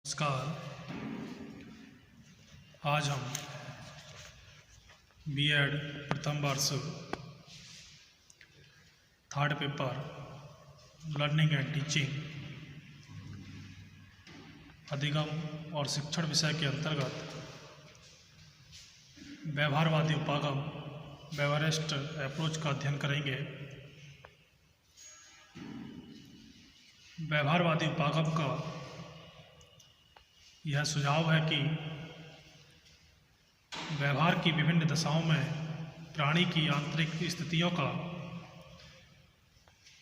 नमस्कार। आज हम बीएड प्रथम वर्ष third paper learning and teaching अधिगम और शिक्षण विषय के अंतर्गत व्यवहारवादी उपागम बेवरेस्ट अप्रोच का अध्ययन करेंगे। व्यवहारवादी उपागम का यह सुझाव है कि व्यवहार की विभिन्न दशाओं में प्राणी की आंतरिक स्थितियों का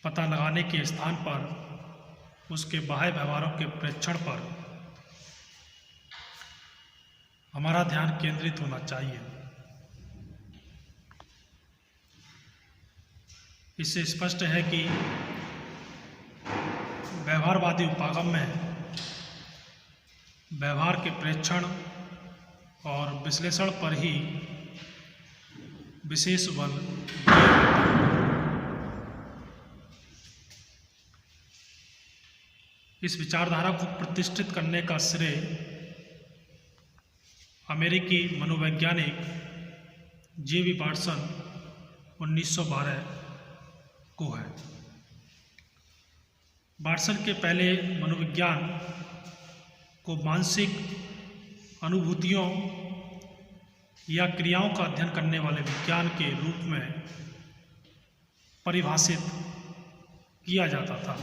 पता लगाने के स्थान पर उसके बाह्य व्यवहारों के प्रेक्षण पर हमारा ध्यान केंद्रित होना चाहिए। इससे स्पष्ट है कि व्यवहारवादी उपागम में व्यवहार के प्रेक्षण और विश्लेषण पर ही विशेष बल दिया जाता है। इस विचारधारा को प्रतिष्ठित करने का श्रेय अमेरिकी मनोवैज्ञानिक जे.बी. वाटसन 1912 को है। वाटसन के पहले मनोविज्ञान को मानसिक अनुभूतियों या क्रियाओं का अध्ययन करने वाले विज्ञान के रूप में परिभाषित किया जाता था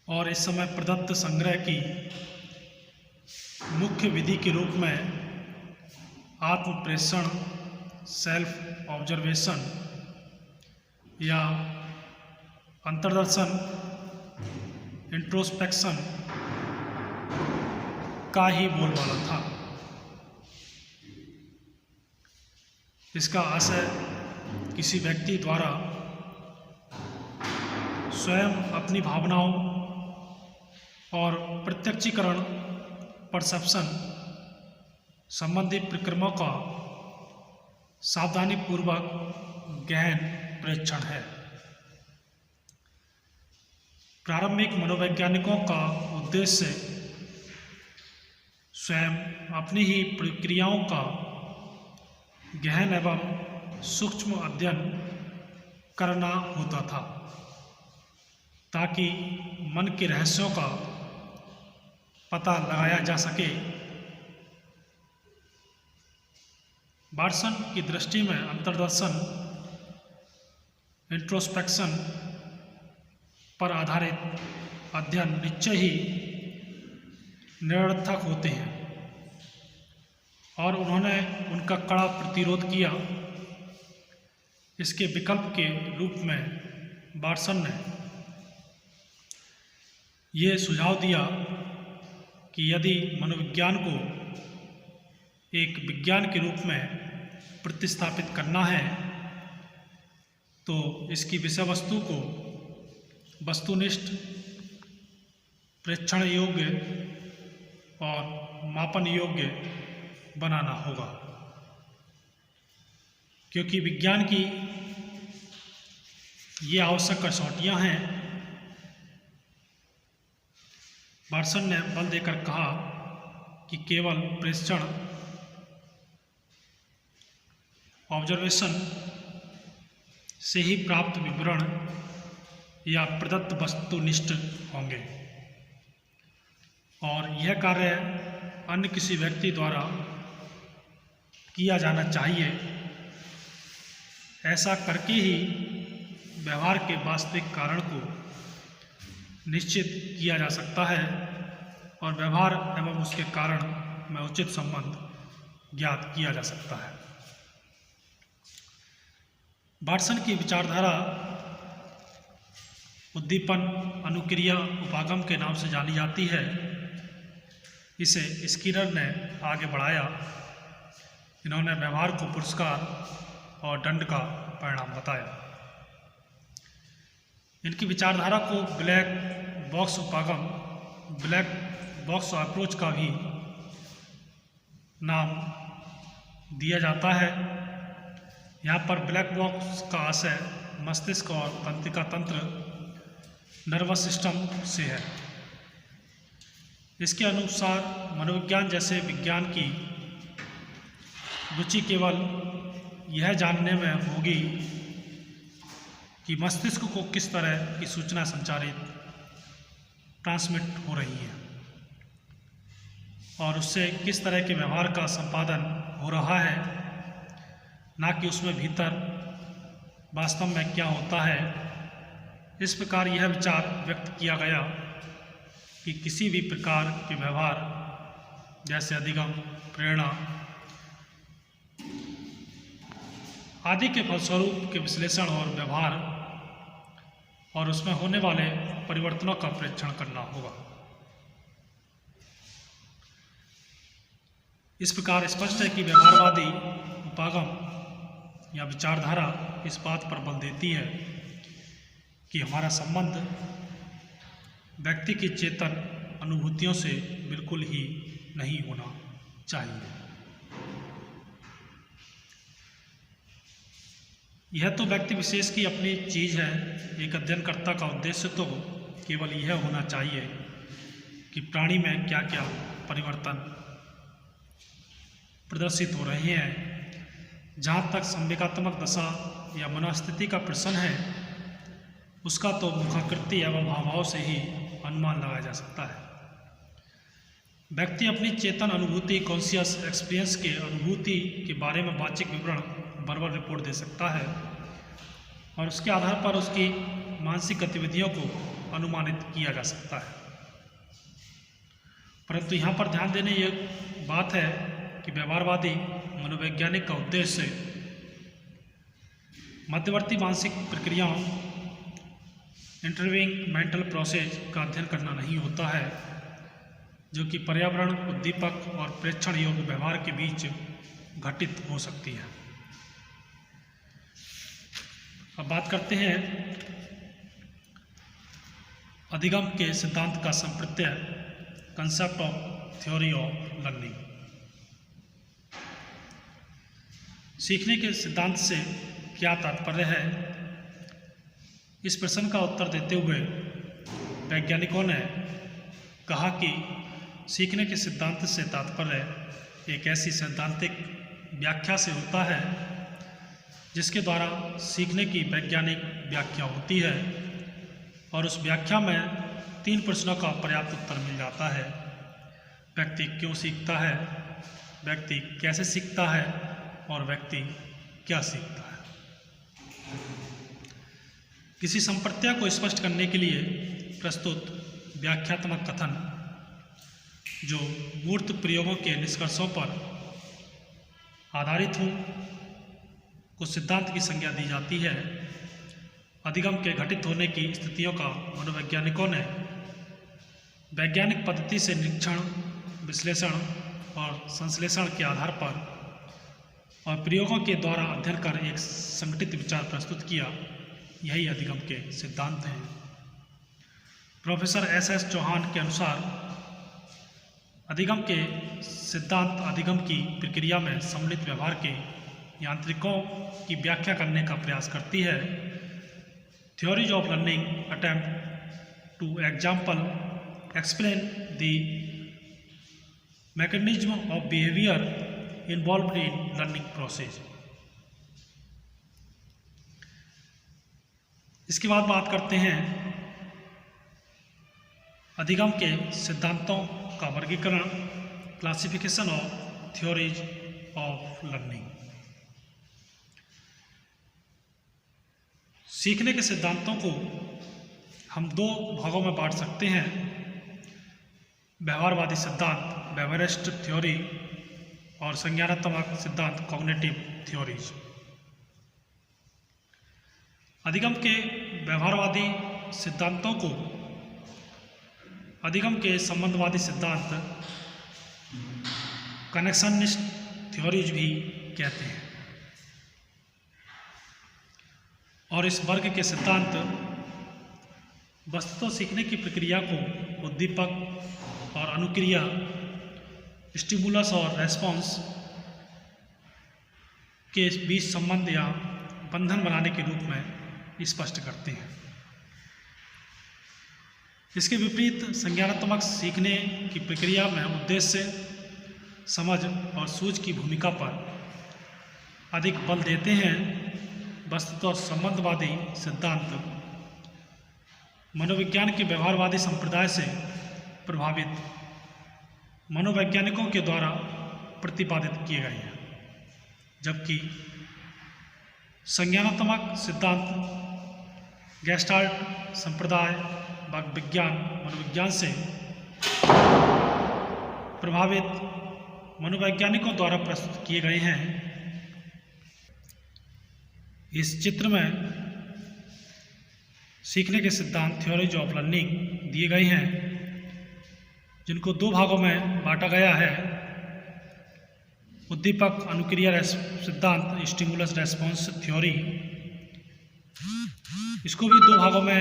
और इस समय प्रदत्त संग्रह की मुख्य विधि के रूप में आत्मप्रेषण सेल्फ ऑब्जर्वेशन या अंतर्दर्शन इंट्रोस्पेक्शन का ही बोलबाला था। इसका आशय किसी व्यक्ति द्वारा स्वयं अपनी भावनाओं और प्रत्यक्षीकरण परसेप्शन संबंधी प्रक्रियाओं का सावधानीपूर्वक गहन प्रेक्षण है। प्रारंभिक मनोवैज्ञानिकों का उद्देश्य स्वयं अपनी ही प्रक्रियाओं का गहन एवं सूक्ष्म अध्ययन करना होता था ताकि मन के रहस्यों का पता लगाया जा सके। वाटसन की दृष्टि में अंतर्दर्शन इंट्रोस्पेक्शन पर आधारित अध्ययन निश्चय ही निरर्थक होते हैं और उन्होंने उनका कड़ा प्रतिरोध किया। इसके विकल्प के रूप में वाटसन ने यह सुझाव दिया कि यदि मनोविज्ञान को एक विज्ञान के रूप में प्रतिस्थापित करना है तो इसकी विषय वस्तु को वस्तुनिष्ठ प्रेक्षण योग्य और मापन योग्य बनाना होगा, क्योंकि विज्ञान की ये आवश्यक कसौटियां हैं। वाटसन ने बल देकर कहा कि केवल प्रेक्षण ऑब्जर्वेशन से ही प्राप्त विवरण या प्रदत्त वस्तुनिष्ठ होंगे और यह कार्य अन्य किसी व्यक्ति द्वारा किया जाना चाहिए। ऐसा करके ही व्यवहार के वास्तविक कारण को निश्चित किया जा सकता है और व्यवहार एवं उसके कारण में उचित संबंध ज्ञात किया जा सकता है। वाटसन की विचारधारा उद्दीपन अनुक्रिया उपागम के नाम से जानी जाती है। इसे स्किनर ने आगे बढ़ाया। इन्होंने व्यवहार को पुरस्कार और दंड का परिणाम बताया। इनकी विचारधारा को ब्लैक बॉक्स उपागम ब्लैक बॉक्स अप्रोच का भी नाम दिया जाता है। यहाँ पर ब्लैक बॉक्स का आशय मस्तिष्क और तंत्रिका तंत्र नर्वस सिस्टम से है। इसके अनुसार मनोविज्ञान जैसे विज्ञान की रुचि केवल यह जानने में होगी कि मस्तिष्क को किस तरह की सूचना संचारित ट्रांसमिट हो रही है और उससे किस तरह के व्यवहार का संपादन हो रहा है, ना कि उसमें भीतर वास्तव में क्या होता है। इस प्रकार यह विचार व्यक्त किया गया कि किसी भी प्रकार के व्यवहार जैसे अधिगम, प्रेरणा आदि के फलस्वरूप के विश्लेषण और व्यवहार और उसमें होने वाले परिवर्तनों का परीक्षण करना होगा। इस प्रकार स्पष्ट है कि व्यवहारवादी उपागम या विचारधारा इस बात पर बल देती है कि हमारा संबंध व्यक्ति की चेतन अनुभूतियों से बिल्कुल ही नहीं होना चाहिए। यह तो व्यक्ति विशेष की अपनी चीज़ है। एक अध्ययनकर्ता का उद्देश्य तो केवल यह होना चाहिए कि प्राणी में क्या क्या परिवर्तन प्रदर्शित हो रहे हैं। जहाँ तक संवेगात्मक दशा या मनोस्थिति का प्रश्न है, उसका तो मुखाकृति एवं हावभाव से ही अनुमान लगाया जा सकता है। व्यक्ति अपनी चेतन अनुभूति कॉन्शियस एक्सपीरियंस के अनुभूति के बारे में वाचिक विवरण बराबर रिपोर्ट दे सकता है और उसके आधार पर उसकी मानसिक गतिविधियों को अनुमानित किया जा सकता है। परंतु यहाँ पर ध्यान देने ये बात है कि व्यवहारवादी मनोवैज्ञानिक का उद्देश्य मध्यवर्ती मानसिक प्रक्रियाओं इंटरवीइंग मेंटल प्रोसेस का अध्ययन करना नहीं होता है, जो कि पर्यावरण, उद्दीपक और प्रेक्षण योग्य व्यवहार के बीच घटित हो सकती है। अब बात करते हैं अधिगम के सिद्धांत का संप्रत्यय, concept of theory of learning. सीखने के सिद्धांत से क्या तात्पर्य है? इस प्रश्न का उत्तर देते हुए वैज्ञानिकों ने कहा कि सीखने के सिद्धांत से तात्पर्य एक ऐसी सैद्धांतिक व्याख्या से होता है जिसके द्वारा सीखने की वैज्ञानिक व्याख्या होती है और उस व्याख्या में 3 प्रश्नों का पर्याप्त उत्तर मिल जाता है। व्यक्ति क्यों सीखता है, व्यक्ति कैसे सीखता है और व्यक्ति क्या सीखता है। किसी संप्रत्यय को स्पष्ट करने के लिए प्रस्तुत व्याख्यात्मक कथन जो मूर्त प्रयोगों के निष्कर्षों पर आधारित हों को सिद्धांत की संज्ञा दी जाती है। अधिगम के घटित होने की स्थितियों का मनोवैज्ञानिकों ने वैज्ञानिक पद्धति से निरीक्षण, विश्लेषण और संश्लेषण के आधार पर और प्रयोगों के द्वारा अध्ययन कर एक संगठित विचार प्रस्तुत किया। यही अधिगम के सिद्धांत हैं। प्रोफेसर एस चौहान के अनुसार अधिगम के सिद्धांत अधिगम की प्रक्रिया में सम्मिलित व्यवहार के यांत्रिकों की व्याख्या करने का प्रयास करती है। Theories of learning attempt to example explain the mechanism of behaviour involved in learning process. इसके बाद बात करते हैं अधिगम के सिद्धांतों का वर्गीकरण, classification of theories of learning. सीखने के सिद्धांतों को हम 2 भागों में बांट सकते हैं। व्यवहारवादी सिद्धांत, बेवरेस्ट थ्योरी, और संज्ञानात्मक सिद्धांत, कॉग्निटिव थ्योरीज। अधिगम के व्यवहारवादी सिद्धांतों को अधिगम के संबंधवादी सिद्धांत, कनेक्शनिस्ट थ्योरीज भी कहते हैं। और इस वर्ग के सिद्धांत वस्तुतः सीखने की प्रक्रिया को उद्दीपक और अनुक्रिया, स्टिमुलस और रेस्पॉन्स के बीच संबंध या बंधन बनाने के रूप में स्पष्ट करते हैं। इसके विपरीत संज्ञानात्मक सीखने की प्रक्रिया में उद्देश्य, समझ और सूझ की भूमिका पर अधिक बल देते हैं। वस्तुतः संबंधवादी सिद्धांत मनोविज्ञान के व्यवहारवादी संप्रदाय से प्रभावित मनोवैज्ञानिकों के द्वारा प्रतिपादित किए गए हैं, जबकि संज्ञानात्मक सिद्धांत गेस्टाल्ट संप्रदाय विज्ञान मनोविज्ञान से प्रभावित मनोवैज्ञानिकों द्वारा प्रस्तुत किए गए हैं। इस चित्र में सीखने के सिद्धांत थ्योरीज ऑफ लर्निंग दिए गए हैं, जिनको दो भागों में बांटा गया है। उद्दीपक अनुक्रिया सिद्धांत स्टिमुलस रेस्पॉन्स थ्योरी, इसको भी दो भागों में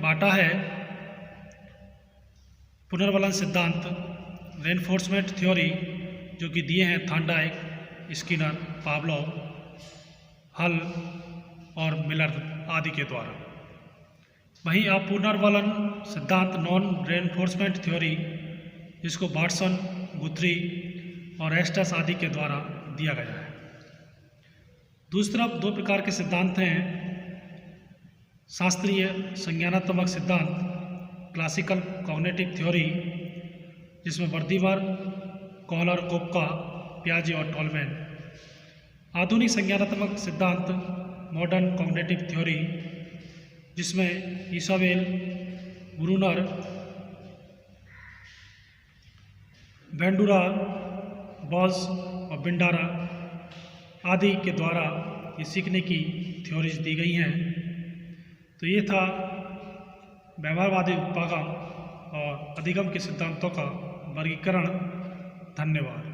बांटा है। पुनर्बलन सिद्धांत रेनफोर्समेंट थ्योरी, जो कि दिए हैं थॉर्नडाइक, स्किनर, पावलोव, हल और मिलर आदि के द्वारा। वहीं अपुनर्बलन सिद्धांत नॉन रेनफोर्समेंट थ्योरी, जिसको वाटसन, गुथरी और एस्टस आदि के द्वारा दिया गया है। दूसरी तरफ दो प्रकार के सिद्धांत हैं। शास्त्रीय संज्ञानात्मक सिद्धांत क्लासिकल कॉग्निटिव थ्योरी, जिसमें वर्दीवर, कॉलर, कोप्का, पियाजे और टॉलमैन। आधुनिक संज्ञानात्मक सिद्धांत मॉडर्न कॉग्निटिव थ्योरी, जिसमें इसाबेल, ब्रूनर, वेंडुरा, बॉल्स और बिंडारा आदि के द्वारा ये सीखने की थ्योरीज दी गई हैं। तो ये था व्यवहारवादी उपागम और अधिगम के सिद्धांतों का वर्गीकरण। धन्यवाद।